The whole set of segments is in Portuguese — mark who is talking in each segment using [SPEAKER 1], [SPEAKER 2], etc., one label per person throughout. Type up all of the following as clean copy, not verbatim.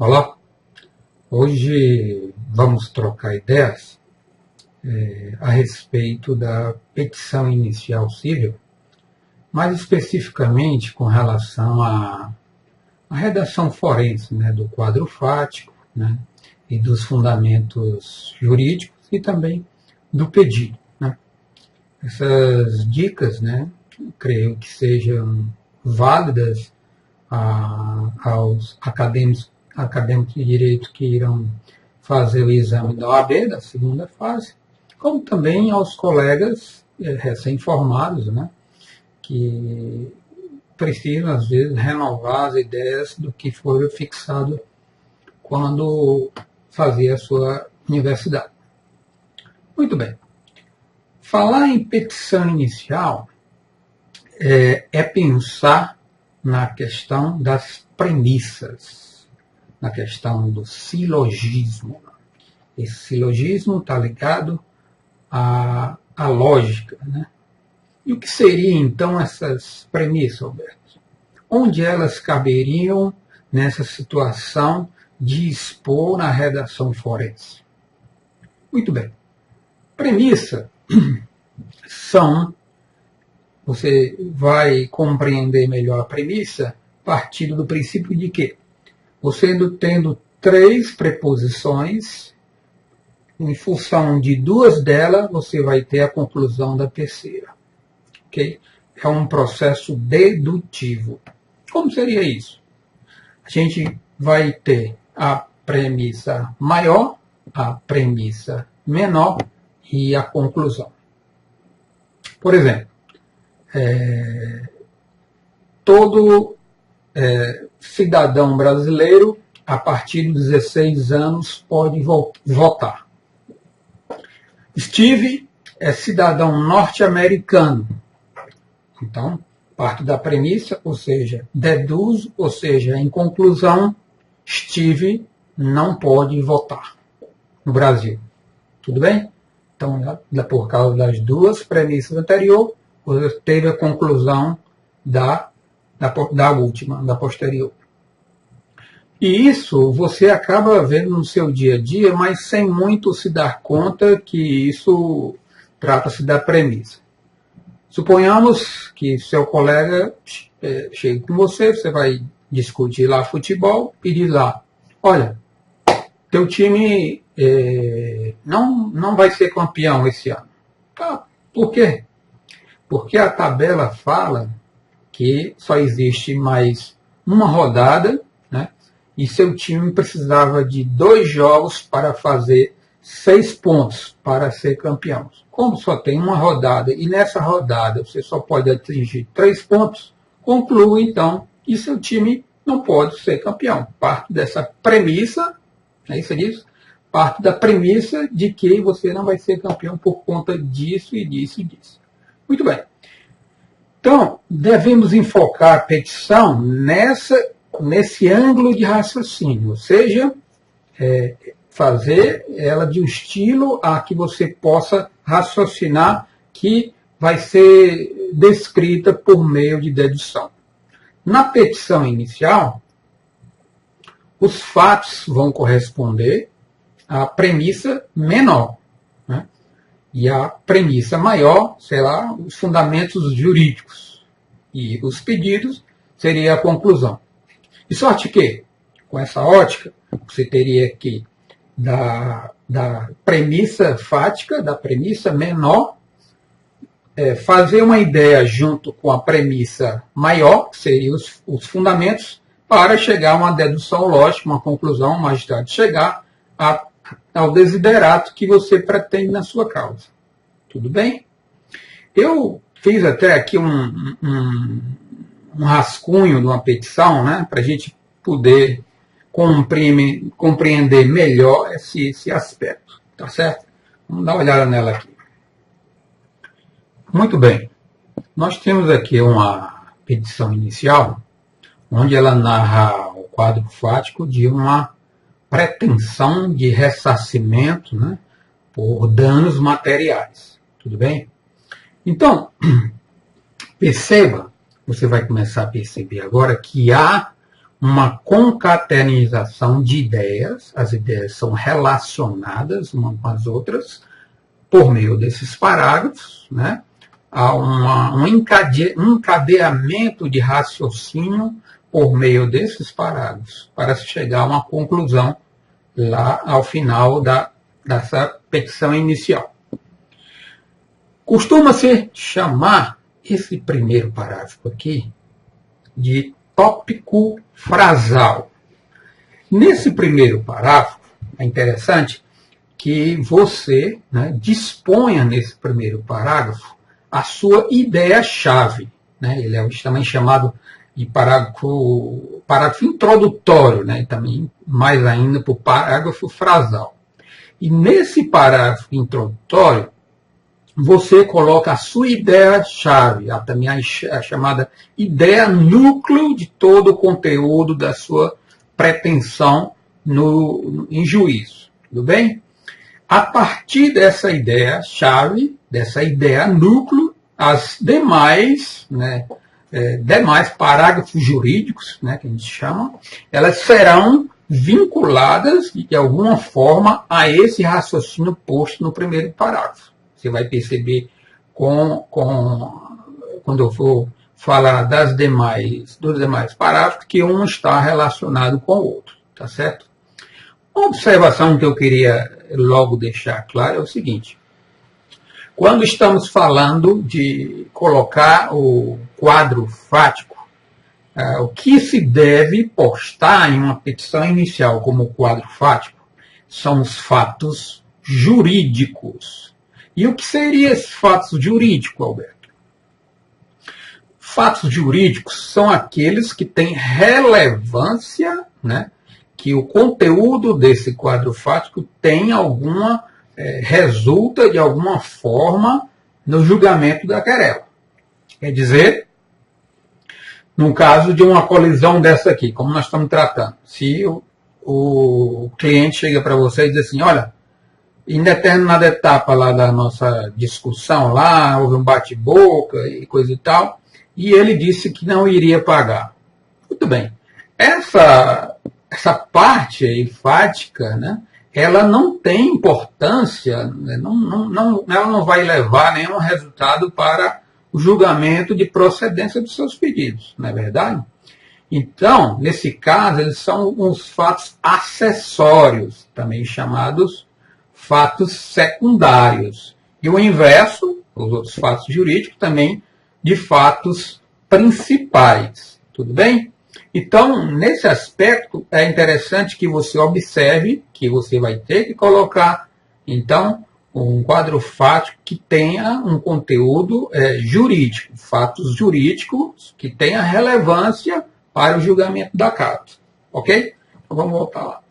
[SPEAKER 1] Olá, hoje vamos trocar ideias a respeito da petição inicial civil, mais especificamente com relação à redação forense, né, do quadro fático, né, e dos fundamentos jurídicos e também do pedido. Né. Essas dicas, né, creio que sejam válidas aos acadêmicos de direito que irão fazer o exame da OAB, da segunda fase, como também aos colegas recém-formados, né, que precisam, às vezes, renovar as ideias do que foi fixado quando fazia a sua universidade. Muito bem. Falar em petição inicial é pensar na questão das premissas, na questão do silogismo. Esse silogismo está ligado à lógica, né? E o que seriam, então, essas premissas, Alberto? Onde elas caberiam nessa situação de expor na redação forense? Muito bem. Premissa são... Você vai compreender melhor a premissa partindo do princípio de que você tendo três preposições, em função de duas delas, você vai ter a conclusão da terceira. Okay? É um processo dedutivo. Como seria isso? A gente vai ter a premissa maior, a premissa menor e a conclusão. Por exemplo, todo cidadão brasileiro, a partir de 16 anos, pode votar. Steve é cidadão norte-americano. Então, parte da premissa, ou seja, deduzo, ou seja, em conclusão, Steve não pode votar no Brasil. Tudo bem? Então, por causa das duas premissas anteriores, você teve a conclusão da última, da posterior. E isso você acaba vendo no seu dia a dia, mas sem muito se dar conta que isso trata-se da premissa. Suponhamos que seu colega chegue com você, você vai discutir lá futebol e diz lá, olha, teu time não vai ser campeão esse ano. Tá, por quê? Porque a tabela fala que só existe mais uma rodada, né? E seu time precisava de 2 jogos para fazer 6 pontos para ser campeão. Como só tem uma rodada e nessa rodada você só pode atingir 3 pontos, conclui então que seu time não pode ser campeão. Parte dessa premissa, é isso disso? Parte da premissa de que você não vai ser campeão por conta disso e disso e disso. Muito bem. Então, devemos enfocar a petição nesse ângulo de raciocínio, ou seja, fazer ela de um estilo a que você possa raciocinar que vai ser descrita por meio de dedução. Na petição inicial, os fatos vão corresponder à premissa menor. E a premissa maior será os fundamentos jurídicos. E os pedidos seria a conclusão. De sorte que, com essa ótica, você teria que, da premissa fática, da premissa menor, fazer uma ideia junto com a premissa maior, que seriam os fundamentos, para chegar a uma dedução lógica, uma conclusão, o magistrado chegar ao desiderato que você pretende na sua causa. Tudo bem? Eu fiz até aqui um rascunho de uma petição, né, para a gente poder compreender melhor esse aspecto. Tá certo? Vamos dar uma olhada nela aqui. Muito bem. Nós temos aqui uma petição inicial, onde ela narra o quadro fático de uma pretensão de ressarcimento, né, por danos materiais. Tudo bem? Então, perceba, você vai começar a perceber agora que há uma concatenação de ideias, as ideias são relacionadas umas com as outras, por meio desses parágrafos, né? Há um encadeamento de raciocínio por meio desses parágrafos, para se chegar a uma conclusão lá ao final dessa petição inicial. Costuma-se chamar esse primeiro parágrafo aqui de tópico frasal. Nesse primeiro parágrafo, é interessante que você, né, disponha nesse primeiro parágrafo a sua ideia-chave, né? Ele é também chamado de parágrafo introdutório, né? E também mais ainda por parágrafo frasal. E nesse parágrafo introdutório, você coloca a sua ideia-chave, também a chamada ideia núcleo de todo o conteúdo da sua pretensão em juízo. Tudo bem? A partir dessa ideia-chave, dessa ideia núcleo, as demais, né, demais parágrafos jurídicos, né, que a gente chama, elas serão vinculadas de alguma forma a esse raciocínio posto no primeiro parágrafo. Você vai perceber quando eu for falar dos demais parágrafos que um está relacionado com o outro, tá certo? Uma observação que eu queria logo deixar claro é o seguinte: quando estamos falando de colocar o quadro fático, o que se deve postar em uma petição inicial como quadro fático são os fatos jurídicos. E o que seriam esses fatos jurídicos, Alberto? Fatos jurídicos são aqueles que têm relevância, né? Que o conteúdo desse quadro fático tem resulta de alguma forma no julgamento da querela. Quer dizer, no caso de uma colisão dessa aqui, como nós estamos tratando, se o cliente chega para você e diz assim, olha, em determinada etapa lá da nossa discussão, lá houve um bate-boca e coisa e tal, e ele disse que não iria pagar. Muito bem. Essa parte enfática, né, ela não tem importância, né, ela não vai levar nenhum resultado para o julgamento de procedência dos seus pedidos, não é verdade? Então, nesse caso, eles são os fatos acessórios, também chamados fatos secundários. E o inverso, os outros fatos jurídicos, também de fatos principais. Tudo bem? Então, nesse aspecto, é interessante que você observe que você vai ter que colocar, então, um quadro fático que tenha um conteúdo jurídico, fatos jurídicos que tenha relevância para o julgamento da causa. Ok? Então, vamos voltar lá.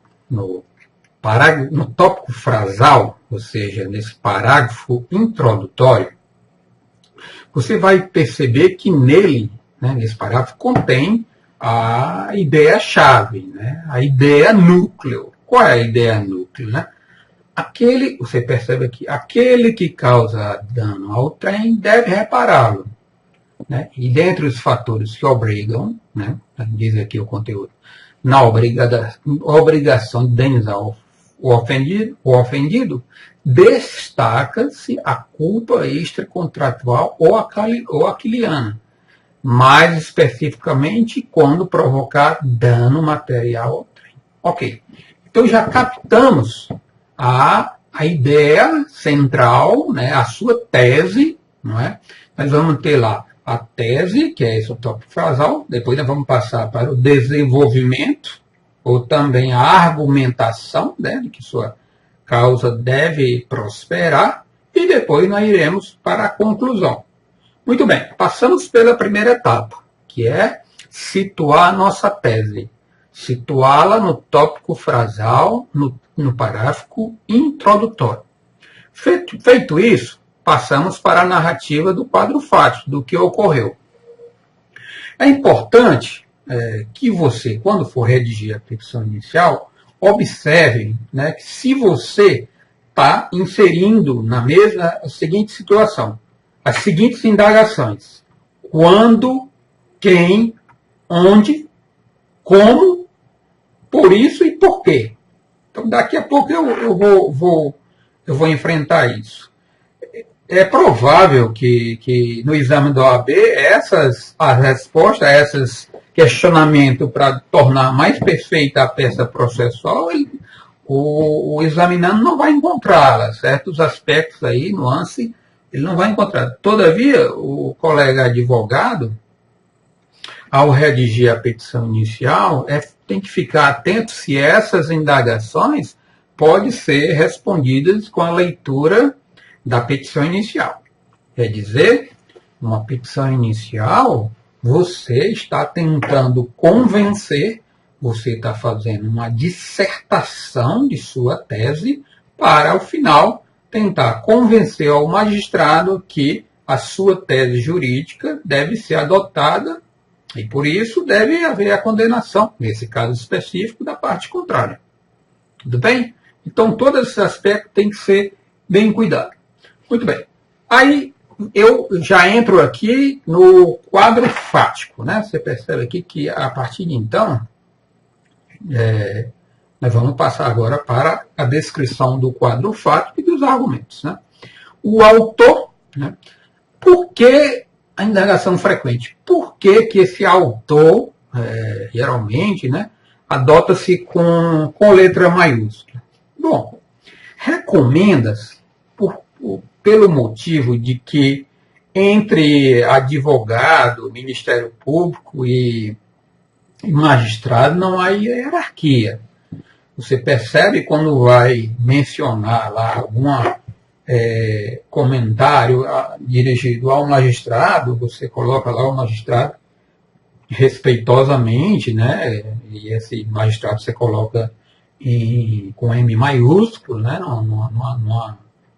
[SPEAKER 1] No tópico frasal, ou seja, nesse parágrafo introdutório, você vai perceber que nele, né, nesse parágrafo, contém a ideia-chave, né, a ideia núcleo. Qual é a ideia núcleo? Né? Você percebe aqui, aquele que causa dano ao trem deve repará-lo. Né? E dentre os fatores que obrigam, né, diz aqui o conteúdo, na obrigação de indenizar o ofendido, destaca-se a culpa extracontratual ou aquiliana, mais especificamente quando provocar dano material ao trem. Ok. Então já captamos a ideia central, né, a sua tese, não é? Nós vamos ter lá a tese, que é esse o tópico frasal, depois nós vamos passar para o desenvolvimento, ou também a argumentação, né, de que sua causa deve prosperar, e depois nós iremos para a conclusão. Muito bem, passamos pela primeira etapa, que é situar a nossa tese, situá-la no tópico frasal, no parágrafo introdutório. Feito isso, passamos para a narrativa do quadro fático, do que ocorreu. É importante que você, quando for redigir a petição inicial, observe, né, que se você está inserindo na mesma seguinte situação, as seguintes indagações: quando, quem, onde, como, por isso e por quê. Então, daqui a pouco eu vou enfrentar isso. É provável que no exame da OAB, as respostas a esses questionamentos para tornar mais perfeita a peça processual, o examinando não vai encontrá-la, certos aspectos aí, nuance, ele não vai encontrar. Todavia, o colega advogado, ao redigir a petição inicial, tem que ficar atento se essas indagações podem ser respondidas com a leitura da petição inicial. Quer dizer, uma petição inicial, você está tentando convencer, você está fazendo uma dissertação de sua tese para, ao final, tentar convencer ao magistrado que a sua tese jurídica deve ser adotada e, por isso, deve haver a condenação, nesse caso específico, da parte contrária. Tudo bem? Então, todo esse aspecto tem que ser bem cuidado. Muito bem. Aí, eu já entro aqui no quadro fático, né? Você percebe aqui que, a partir de então, nós vamos passar agora para a descrição do quadro fático e dos argumentos, né? O autor, né? Por que a indagação frequente? Por que esse autor, geralmente, né, adota-se com letra maiúscula? Bom, recomenda-se pelo motivo de que entre advogado, Ministério Público e magistrado não há hierarquia. Você percebe quando vai mencionar lá algum comentário dirigido ao magistrado, você coloca lá o magistrado respeitosamente, né? E esse magistrado você coloca com M maiúsculo, né?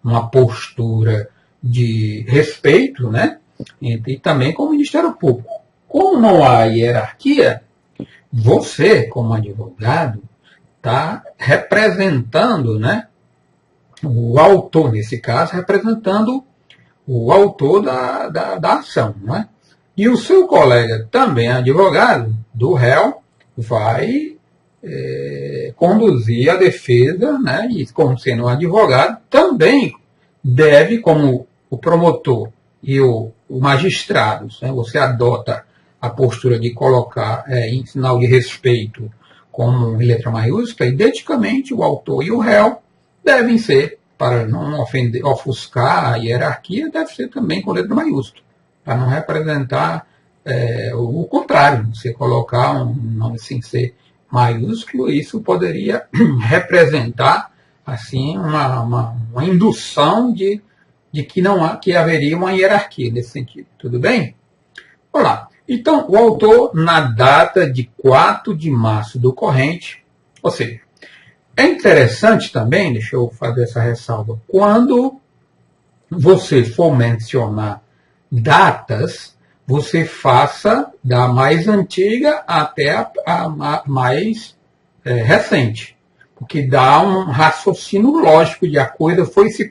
[SPEAKER 1] Numa postura de respeito, né? E também com o Ministério Público. Como não há hierarquia, você, como advogado, está representando, né, o autor, nesse caso, representando o autor da ação. Né? E o seu colega, também advogado do réu, vai conduzir a defesa, né, e como sendo um advogado, também deve, como o promotor e o magistrado, né, você adota a postura de colocar em sinal de respeito como em letra maiúscula, identicamente o autor e o réu devem ser, para não ofuscar a hierarquia, deve ser também com letra maiúscula, para não representar o contrário. Você colocar um nome sem ser maiúsculo, isso poderia representar assim uma indução de que haveria uma hierarquia nesse sentido. Tudo bem? Olá. Então, o autor, na data de 4 de março do corrente, ou seja, é interessante também, deixa eu fazer essa ressalva, quando você for mencionar datas, você faça da mais antiga até a mais recente, porque dá um raciocínio lógico de a coisa foi se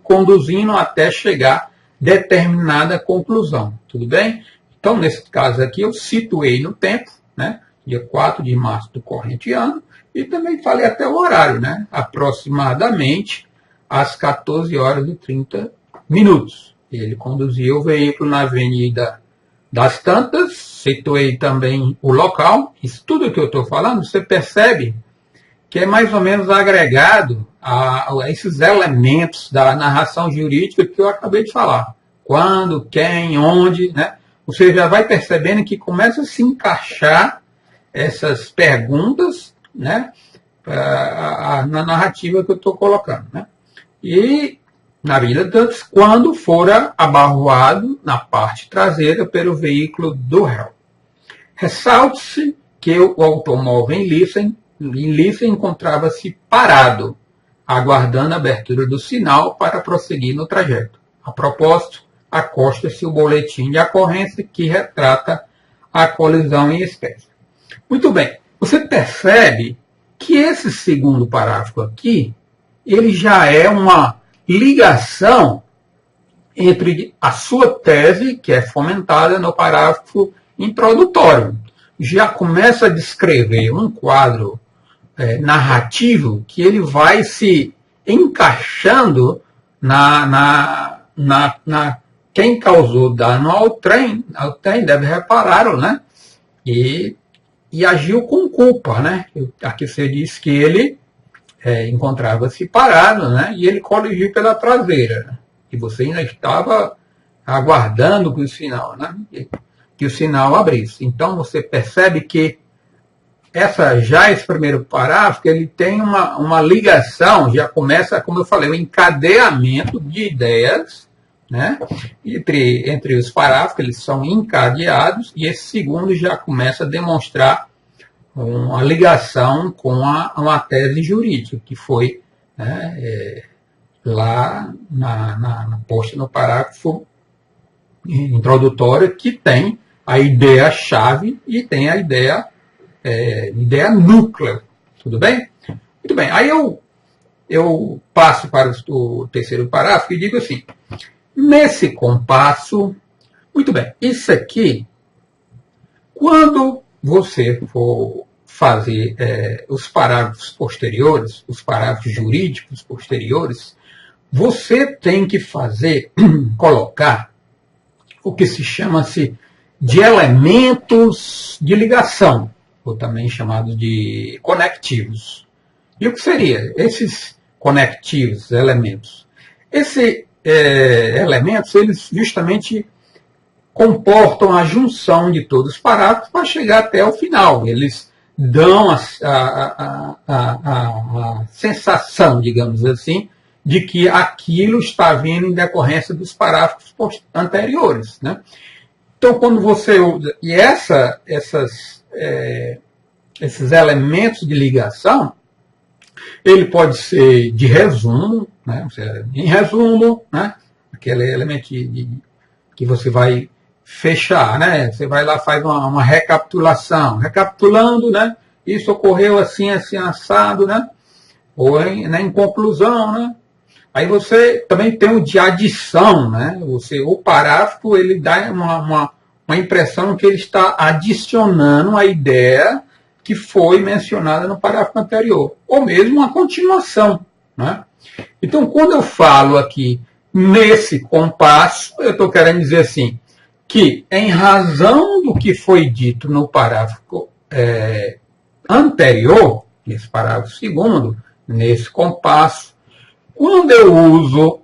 [SPEAKER 1] conduzindo até chegar a determinada conclusão. Tudo bem? Então, nesse caso aqui, eu situei no tempo, né, dia 4 de março do corrente ano, e também falei até o horário, né, aproximadamente às 14 horas e 30 minutos. Ele conduziu o veículo na Avenida das Tantas, situei também o local. Isso tudo que eu estou falando, você percebe que é mais ou menos agregado a esses elementos da narração jurídica que eu acabei de falar. Quando, quem, onde, né? Você já vai percebendo que começa a se encaixar essas perguntas, né, na narrativa que eu estou colocando. Né? E, na vida tantos, quando fora abarroado na parte traseira pelo veículo do réu. Ressalte-se que o automóvel em liça encontrava-se parado, aguardando a abertura do sinal para prosseguir no trajeto. A propósito, acosta-se o boletim de ocorrência que retrata a colisão em espécie. Muito bem, você percebe que esse segundo parágrafo aqui, ele já é uma ligação entre a sua tese, que é fomentada no parágrafo introdutório. já começa a descrever um quadro narrativo que ele vai se encaixando quem causou dano ao trem deve repararam, né? E agiu com culpa, né? Aqui você diz que ele encontrava-se parado, né? E ele colidiu pela traseira, né? E você ainda estava aguardando que o sinal, né? Que o sinal abrisse. Então você percebe que esse primeiro parágrafo, ele tem uma ligação, já começa, como eu falei, um encadeamento de ideias, né? Entre os parágrafos, eles são encadeados, e esse segundo já começa a demonstrar uma ligação com uma tese jurídica, que foi, né, lá posta no parágrafo introdutório, que tem a ideia-chave e tem a ideia núcleo. Tudo bem? Muito bem. Aí eu passo para o terceiro parágrafo e digo assim: nesse compasso, muito bem, isso aqui, quando você for fazer os parágrafos posteriores, os parágrafos jurídicos posteriores, você tem que colocar o que se chama-se de elementos de ligação, ou também chamados de conectivos. E o que seria esses conectivos, elementos? Esses elementos, eles justamente comportam a junção de todos os parágrafos para chegar até o final. Eles dão a sensação, digamos assim, de que aquilo está vindo em decorrência dos parágrafos anteriores, né? Então, quando você usa... E esses elementos de ligação, ele pode ser de resumo, né? Em resumo, né? Aquele elemento que você vai fechar, né? Você vai lá, faz uma recapitulação. Recapitulando, né? Isso ocorreu assim, assim, assado, né? Ou em conclusão, né? Aí você também tem o de adição, né? O parágrafo, ele dá uma impressão que ele está adicionando a ideia que foi mencionada no parágrafo anterior, ou mesmo uma continuação, né? Então, quando eu falo aqui nesse compasso, eu estou querendo dizer assim, que em razão do que foi dito no parágrafo anterior, nesse parágrafo segundo, nesse compasso, quando eu uso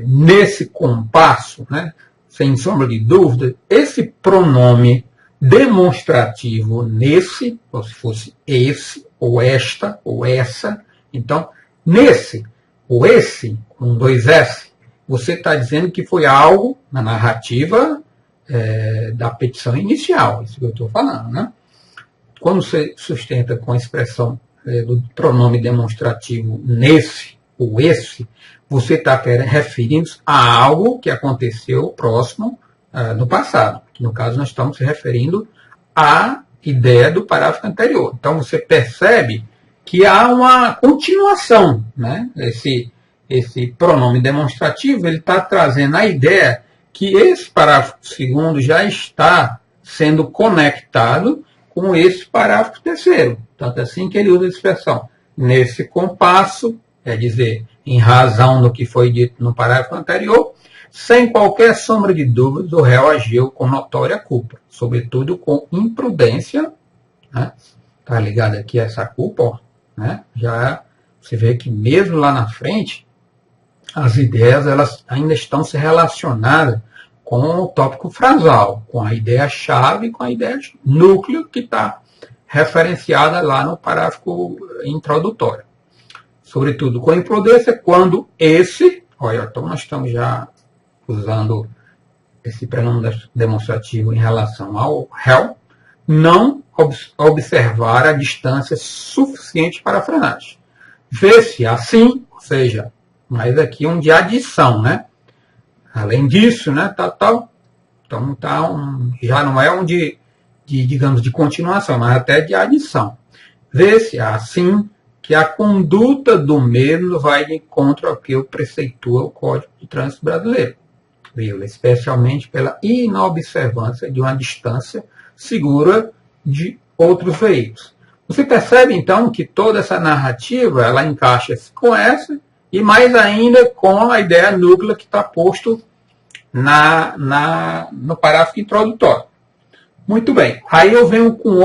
[SPEAKER 1] nesse compasso, né, sem sombra de dúvida, esse pronome demonstrativo nesse, ou se fosse esse, ou esta, ou essa, então, nesse, ou esse, com 2 S, você está dizendo que foi algo na narrativa da petição inicial, isso que eu estou falando, né? Quando você sustenta com a expressão do pronome demonstrativo nesse ou esse, você está referindo-se a algo que aconteceu próximo no passado. Que no caso, nós estamos se referindo à ideia do parágrafo anterior. Então, você percebe que há uma continuação, né? Esse pronome demonstrativo, ele está trazendo a ideia que esse parágrafo segundo já está sendo conectado com esse parágrafo terceiro. Tanto assim que ele usa a expressão nesse compasso, quer dizer, em razão do que foi dito no parágrafo anterior, sem qualquer sombra de dúvida, o réu agiu com notória culpa, sobretudo com imprudência, né? Tá ligado aqui a essa culpa, ó, né? Já você vê que mesmo lá na frente, as ideias elas ainda estão se relacionadas com o tópico frasal, com a ideia-chave, com a ideia núcleo que está referenciada lá no parágrafo introdutório. Sobretudo com imprudência, quando olha, então nós estamos já usando esse prenome demonstrativo em relação ao réu, não observar a distância suficiente para a frenagem. Vê-se assim, ou seja, mas aqui um de adição, né? Além disso, né, então já não é um digamos, de continuação, mas até de adição. Vê-se assim que a conduta do mesmo vai de encontro ao que preceitua o Código de Trânsito Brasileiro. especialmente pela inobservância de uma distância segura de outros veículos. Você percebe, então, que toda essa narrativa, ela encaixa-se com essa, e mais ainda com a ideia núclea que está posto no parágrafo introdutório. Muito bem. Aí eu venho com um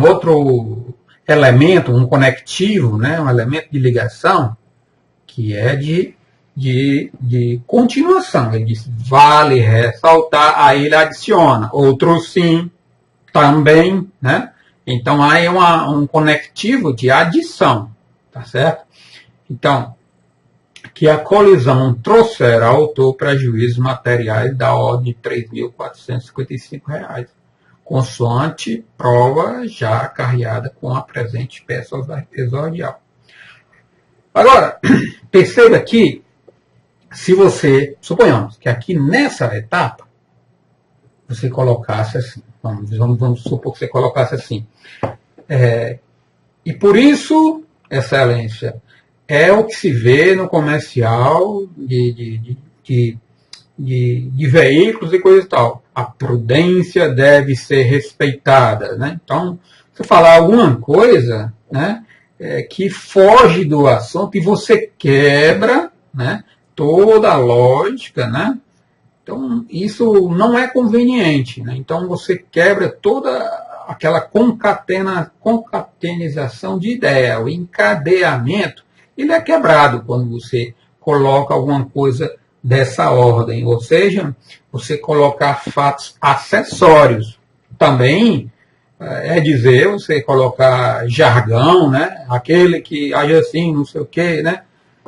[SPEAKER 1] outro elemento, um conectivo, né, um elemento de ligação, que é de continuação. Ele diz, vale ressaltar, aí ele adiciona, outro sim, também, né? Então, aí é um conectivo de adição, tá certo? Então, que a colisão trouxer ao autor prejuízos materiais da ordem de R$ 3.455, consoante prova já acarreada com a presente peça exordial. Agora, perceba que, se você, suponhamos que aqui nessa etapa, você colocasse assim, vamos supor que você colocasse assim, e por isso, excelência, é o que se vê no comercial de veículos e coisa e tal. A prudência deve ser respeitada, né? Então, se falar alguma coisa, né, que foge do assunto e você quebra, né, toda a lógica, né? Então, isso não é conveniente, né? Então, você quebra toda aquela concatenização de ideia, o encadeamento, ele é quebrado quando você coloca alguma coisa dessa ordem, ou seja, você colocar fatos acessórios. Também é dizer, você colocar jargão, né? Aquele que age assim, não sei o quê, né?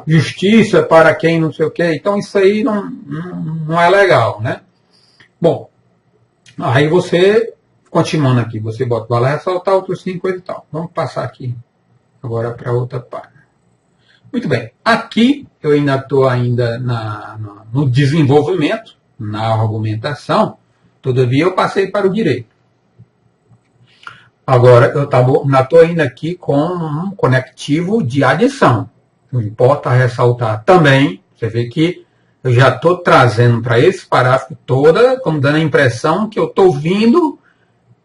[SPEAKER 1] Justiça para quem não sei o quê. Então, isso aí não é legal, né? Bom, aí você, continuando aqui, você bota, vai lá ressaltar outros 5, coisa e tal. Vamos passar aqui agora para outra página. Muito bem, aqui eu ainda estou no desenvolvimento, na argumentação, todavia eu passei para o direito. Agora, eu estou ainda aqui com um conectivo de adição. Não importa ressaltar também, você vê que eu já estou trazendo para esse parágrafo toda, como dando a impressão que eu estou vindo,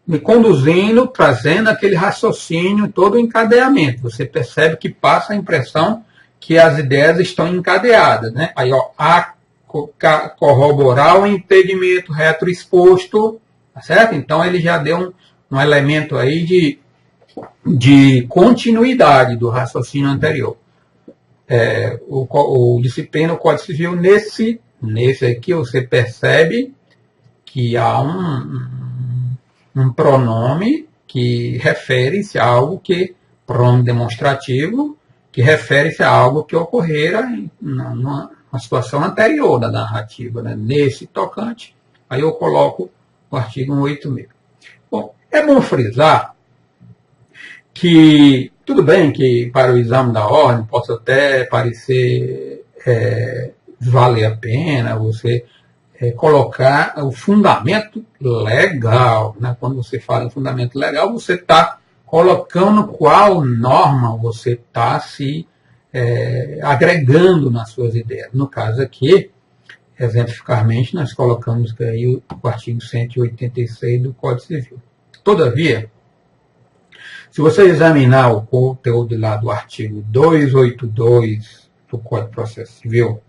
[SPEAKER 1] me conduzindo, trazendo aquele raciocínio, todo o encadeamento. Você percebe que passa a impressão que as ideias estão encadeadas, né? Aí, ó, a corroborar o entendimento retroexposto, tá certo? Então, ele já deu um elemento aí de continuidade do raciocínio anterior. O disciplina, o Código Civil, nesse aqui, você percebe que há um pronome que refere-se a algo que, pronome demonstrativo, que refere-se a algo que ocorrera numa situação anterior da narrativa, né? Nesse tocante, aí eu coloco o artigo 186. Bom, é bom frisar que, tudo bem que para o exame da ordem possa até parecer valer a pena você colocar o fundamento legal, né? Quando você fala em fundamento legal, você está colocando qual norma você está se agregando nas suas ideias. No caso aqui, exemplificarmente, nós colocamos aí o artigo 186 do Código Civil. Todavia, se você examinar o conteúdo lá do artigo 282 do Código de Processo Civil,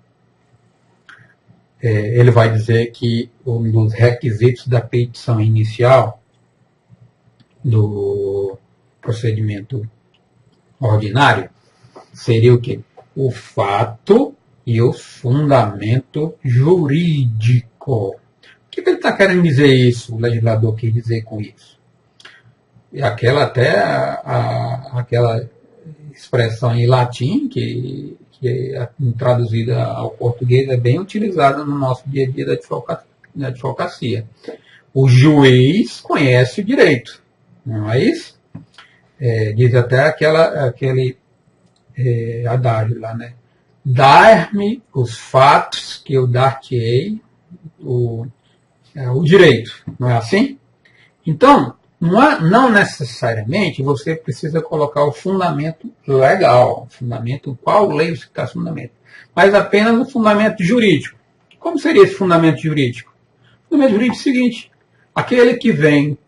[SPEAKER 1] ele vai dizer que um dos requisitos da petição inicial do procedimento ordinário seria o quê? O fato e o fundamento jurídico. O que ele está querendo dizer isso, o legislador quer dizer com isso? E aquela expressão em latim, que é traduzida ao português, é bem utilizada no nosso dia a dia da advocacia. O juiz conhece o direito, não é isso? Diz até aquele adágio lá, né? Dar-me os fatos que eu dar-te-ei o direito, não é assim? Então, Não necessariamente você precisa colocar o fundamento legal, fundamento, qual lei você está fundamento, mas apenas o fundamento jurídico. Como seria esse fundamento jurídico? O fundamento jurídico é o seguinte: aquele que vem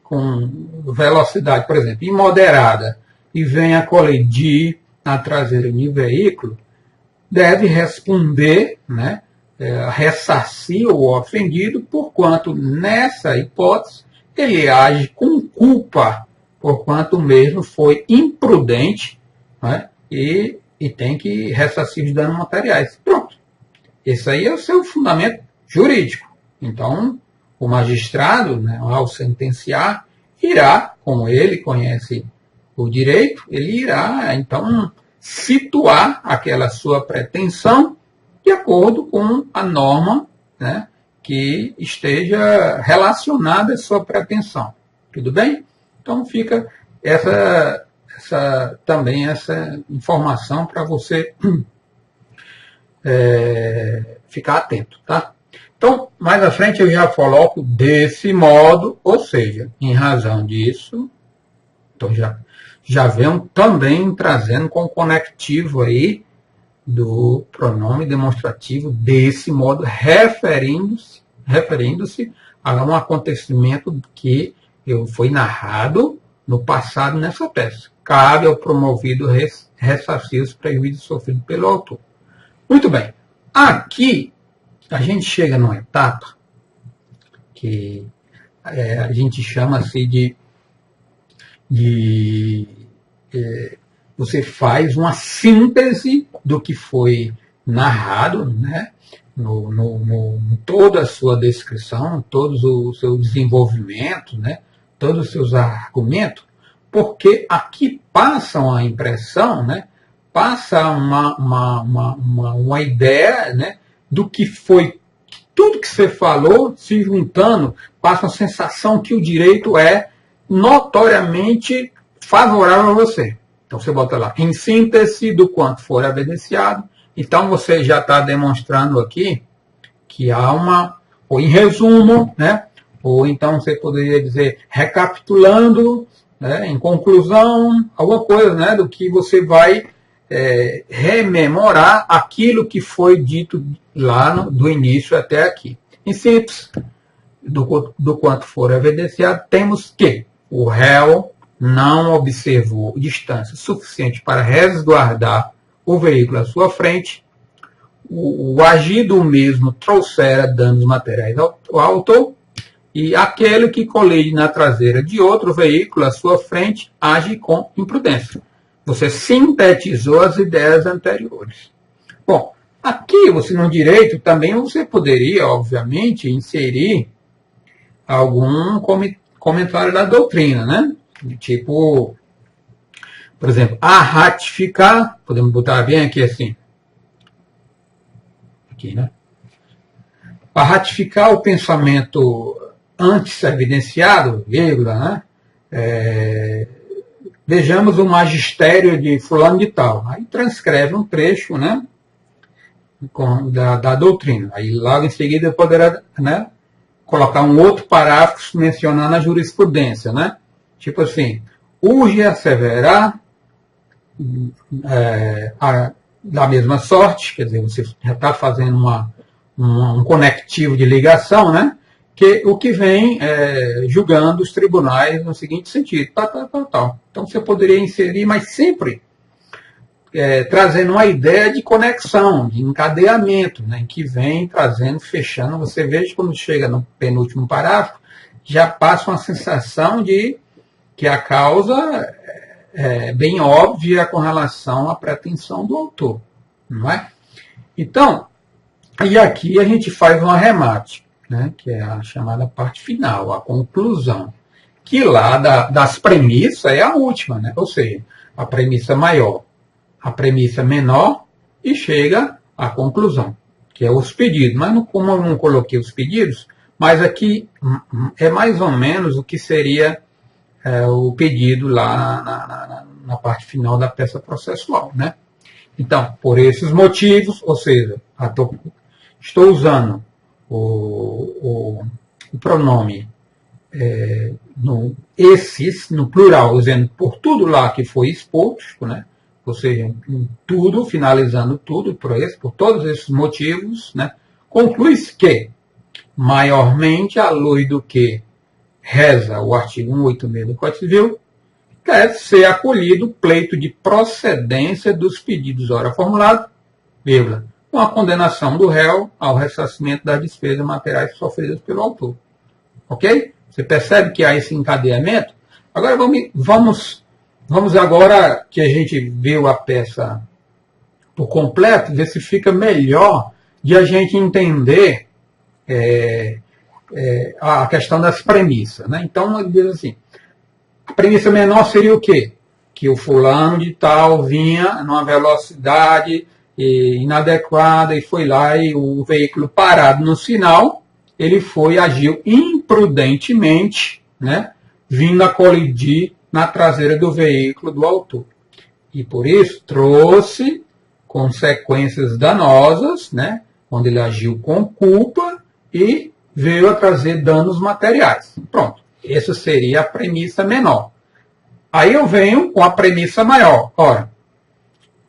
[SPEAKER 1] com velocidade, por exemplo, imoderada, e vem a colidir na traseira de um veículo, deve responder, né, ressarcir o ofendido, porquanto, nessa hipótese, ele age com culpa, porquanto o mesmo foi imprudente, né, e tem que ressarcir os danos materiais. Pronto. Esse aí é o seu fundamento jurídico. Então, o magistrado, né, ao sentenciar, irá, como ele conhece o direito, ele irá, então, situar aquela sua pretensão de acordo com a norma, né, que esteja relacionada à sua pretensão. Tudo bem? Então, fica também essa informação para você ficar atento, tá? Então, mais à frente eu já coloco desse modo, ou seja, em razão disso, então já venho também trazendo com o conectivo aí do pronome demonstrativo desse modo, referindo-se a um acontecimento que foi narrado no passado nessa peça. Cabe ao promovido ressarcir os prejuízos sofridos pelo autor. Muito bem. Aqui a gente chega numa etapa que a gente chama-se você faz uma síntese do que foi narrado, né, toda a sua descrição, todo o seu desenvolvimento, né, todos os seus argumentos, porque aqui passam a impressão, né, passa uma ideia, né, do que foi tudo que você falou se juntando, passa a sensação que o direito é notoriamente favorável a você. Então você bota lá, em síntese do quanto for evidenciado. Então você já está demonstrando aqui que há ou em resumo, né, ou então você poderia dizer recapitulando, né, em conclusão, alguma coisa, né, do que você vai rememorar aquilo que foi dito lá do início até aqui. Em síntese, do quanto for evidenciado, temos que o réu não observou distância suficiente para resguardar o veículo à sua frente, o agido mesmo trouxera danos materiais ao autor, e aquele que colide na traseira de outro veículo à sua frente age com imprudência. Você sintetizou as ideias anteriores. Bom, aqui você no direito também você poderia, obviamente, inserir algum comentário da doutrina, né? Tipo, por exemplo, a ratificar, podemos botar bem aqui assim, aqui, né? A ratificar o pensamento antes evidenciado, vírgula, né? Vejamos o magistério de fulano de tal. Aí transcreve um trecho, né, da doutrina. Aí logo em seguida poderá, né, colocar um outro parágrafo mencionando a jurisprudência, né? Tipo assim, urge asseverar da mesma sorte, quer dizer, você já está fazendo um conectivo de ligação, né? Que o que vem julgando os tribunais no seguinte sentido, tal. Então você poderia inserir, mas sempre trazendo uma ideia de conexão, de encadeamento, né, que vem trazendo, fechando. Você veja quando chega no penúltimo parágrafo, já passa uma sensação de que a causa é bem óbvia com relação à pretensão do autor, não é? Então, e aqui a gente faz um arremate, né, que é a chamada parte final, a conclusão, que lá das premissas é a última, né? Ou seja, a premissa maior, a premissa menor e chega à conclusão, que é os pedidos. Mas como eu não coloquei os pedidos, mas aqui é mais ou menos o que seria o pedido lá na parte final da peça processual, né? Então, por esses motivos, ou seja, estou usando o pronome no plural, dizendo por tudo lá que foi exposto, né? Ou seja, em tudo, finalizando tudo, por todos esses motivos, né? Conclui-se que, maiormente à luz do que reza o artigo 186 do Código Civil, deve ser acolhido o pleito de procedência dos pedidos ora formulados, vírgula, com a condenação do réu ao ressarcimento das despesas materiais sofridas pelo autor. Ok? Você percebe que há esse encadeamento? Agora vamos agora que a gente viu a peça por completo, ver se fica melhor de a gente entender a questão das premissas. Né? Então, ele diz assim, a premissa menor seria o quê? Que o fulano de tal vinha numa velocidade inadequada e foi lá e o veículo parado no sinal, ele agiu imprudentemente, né, vindo a colidir na traseira do veículo do autor. E por isso trouxe consequências danosas, né, onde ele agiu com culpa e veio a trazer danos materiais. Pronto, essa seria a premissa menor. Aí eu venho com a premissa maior. Ora,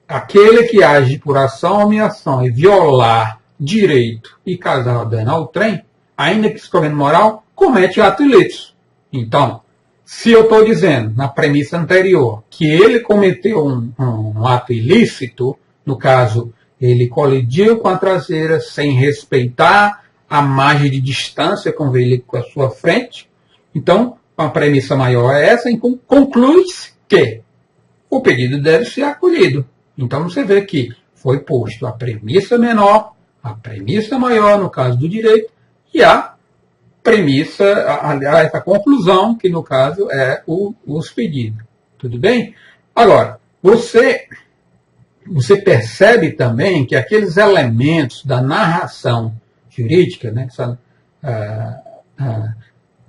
[SPEAKER 1] aquele que age por ação ou omissão e violar direito e causar dano ao trem, ainda que escolhendo moral, comete ato ilícito. Então, se eu estou dizendo, na premissa anterior, que ele cometeu um ato ilícito, no caso, ele colidiu com a traseira sem respeitar a margem de distância com o veículo à sua frente, então, a premissa maior é essa, então conclui-se que o pedido deve ser acolhido. Então, você vê que foi posto a premissa menor, a premissa maior, no caso do direito, e a premissa, a conclusão, que no caso é os pedidos. Tudo bem? Agora, você percebe também que aqueles elementos da narração jurídica, né,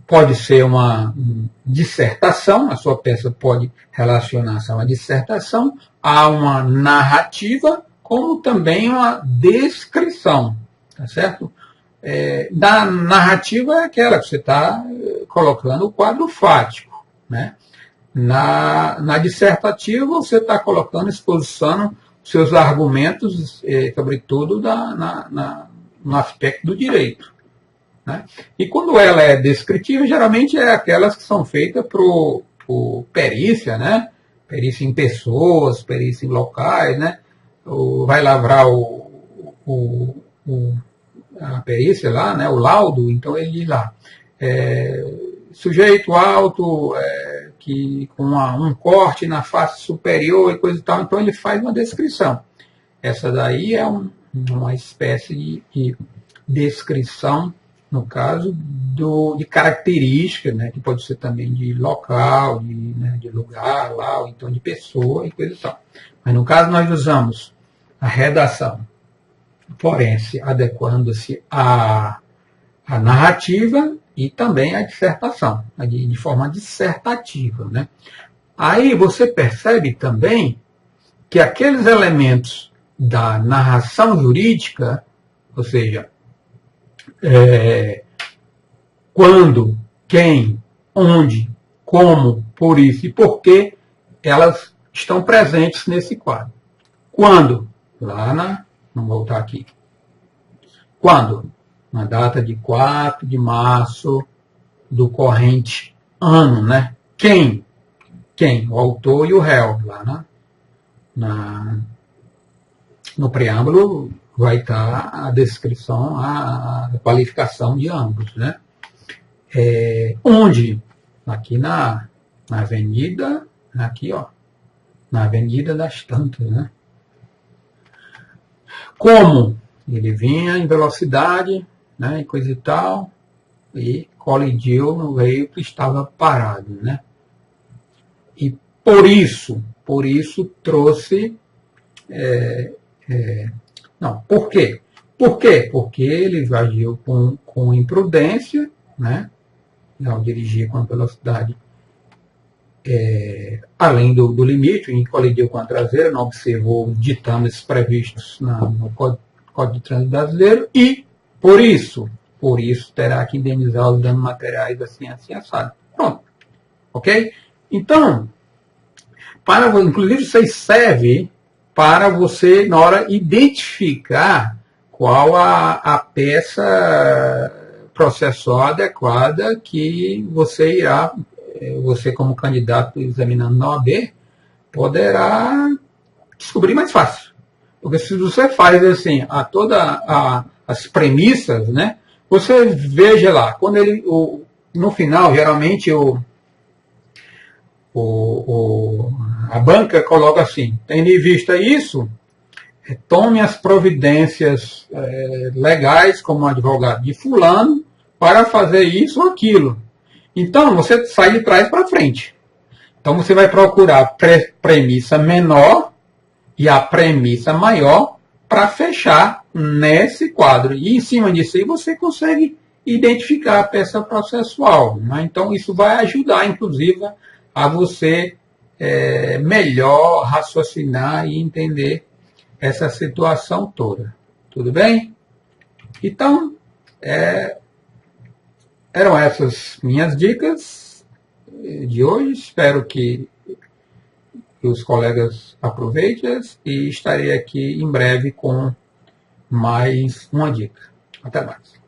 [SPEAKER 1] pode ser uma dissertação, a sua peça pode relacionar-se a uma dissertação, a uma narrativa, como também uma descrição, tá certo? Da narrativa é aquela que você está colocando o quadro fático, né? Na dissertativa você está colocando, exposição seus argumentos, sobretudo no aspecto do direito. Né? E quando ela é descritiva, geralmente é aquelas que são feitas por perícia, né? Perícia em pessoas, perícia em locais, né? Vai lavrar a perícia lá, né? O laudo, então ele diz lá, sujeito alto, que com um corte na face superior e coisa e tal, então ele faz uma descrição. Essa daí é uma espécie de descrição, no caso, de característica, né, que pode ser também de local, de lugar lá, ou então de pessoa e coisa e tal. Mas no caso nós usamos a redação forense adequando-se à narrativa e também à dissertação, de forma dissertativa. Né? Aí você percebe também que aqueles elementos da narração jurídica, ou seja, quando, quem, onde, como, por isso e por quê, elas estão presentes nesse quadro. Quando? Vamos voltar aqui. Quando? Na data de 4 de março do corrente ano, né? Quem? Quem? O autor e o réu. Lá no preâmbulo vai estar a descrição, a qualificação de ambos, né? Onde? Aqui na avenida, aqui, ó, na Avenida das Tantas, né? Como? Ele vinha em velocidade, né, e coisa e tal, e colidiu no veículo que estava parado, né? E por isso trouxe... Não, por quê? Por quê? Porque ele agiu com imprudência, né? Ao dirigir com a velocidade além do limite, e colidiu com a traseira, não observou os ditames previstos no Código de Trânsito Brasileiro, e por isso terá que indenizar os danos materiais assim assado. Pronto, Ok? Então, inclusive isso aí serve para você, na hora, identificar qual a peça processual adequada que você irá, você como candidato examinando na OAB, poderá descobrir mais fácil. Porque se você faz assim, as premissas, né? Você veja lá, quando no final, geralmente a banca coloca assim, tendo em vista isso, tome as providências legais como advogado de fulano para fazer isso ou aquilo. Então, você sai de trás para frente. Então, você vai procurar premissa menor e a premissa maior para fechar nesse quadro. E em cima disso aí você consegue identificar a peça processual. Né? Então, isso vai ajudar, inclusive, a você melhor raciocinar e entender essa situação toda. Tudo bem? Então, eram essas minhas dicas de hoje. Espero que os colegas aproveitem e estarei aqui em breve com mais uma dica. Até mais.